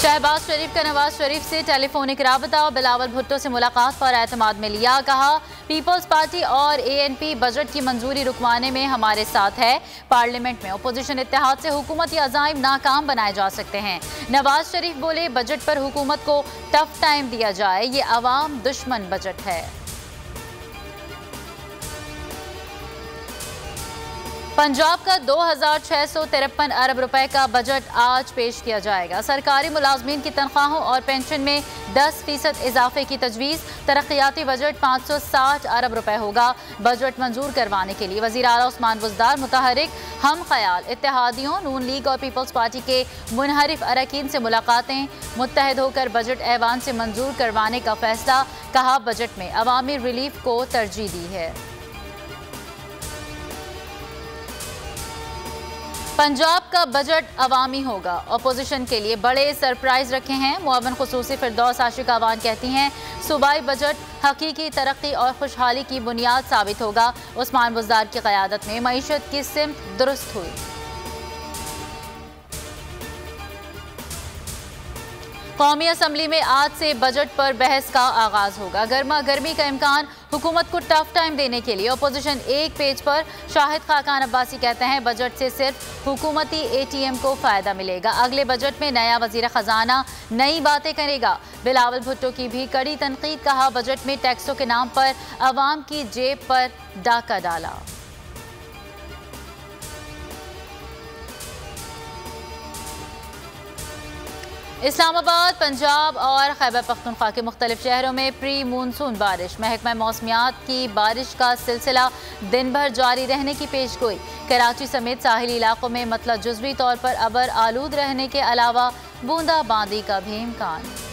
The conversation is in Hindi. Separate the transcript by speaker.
Speaker 1: शहबाज शरीफ का नवाज शरीफ से टेलीफोनिक राबता, बिलावल भुट्टो से मुलाकात पर एतमाद में लिया। कहा, पीपल्स पार्टी और ANP बजट की मंजूरी रुकवाने में हमारे साथ है। पार्लियामेंट में अपोजिशन इत्तेहाद से हुकूमती अज़ाइम नाकाम बनाए जा सकते हैं। नवाज शरीफ बोले, बजट पर हुकूमत को टफ टाइम दिया जाए, ये अवाम दुश्मन बजट है। पंजाब का 2653 अरब रुपए का बजट आज पेश किया जाएगा। सरकारी मुलाजमीन की तनख्वाहों और पेंशन में 10% इजाफे की तजवीज़। तरक्याती बजट 560 अरब रुपए होगा। बजट मंजूर करवाने के लिए वज़ीर आला उस्मान बुज़दार मुतहरिक हम ख्याल इत्तेहादियों नून लीग और पीपल्स पार्टी के मुनहरिफ अरकान से मुलाकातें। मुत्तहद होकर बजट ऐवान से मंजूर करवाने का फैसला। कहा, बजट में अवामी रिलीफ को तरजीह दी है। पंजाब का बजट अवामी होगा। अपोजिशन के लिए बड़े सरप्राइज रखे हैं। मुअव्विन खुसूसी फिरदौस आशिक अवान कहती हैं, सूबाई बजट हकीकी तरक्की और खुशहाली की बुनियाद साबित होगा। उस्मान बुज़दार की क़यादत में मईशत की सिमत दुरुस्त हुई। कौमी असम्बली में आज से बजट पर बहस का आगाज होगा। गर्मा गर्मी का इम्कान। हुकूमत को टफ टाइम देने के लिए अपोजिशन एक पेज पर। शाहिद खाकान अब्बासी कहते हैं, बजट से सिर्फ हुकूमती ATM को फायदा मिलेगा। अगले बजट में नया वजीर खजाना नई बातें करेगा। बिलावल भुट्टो की भी कड़ी तनकीद। कहा, बजट में टैक्सों के नाम पर अवाम की जेब पर डाका डाला। इस्लामाबाद, पंजाब और खैबर पख्तूनख्वा के मुख्तलिफ शहरों में प्री मानसून बारिश। महकमा मौसमियात की बारिश का सिलसिला दिन भर जारी रहने की पेशगोई। कराची समेत साहिली इलाकों में मतलब जुज़वी तौर पर अबर आलूद रहने के अलावा बूंदाबांदी का भी इम्कान।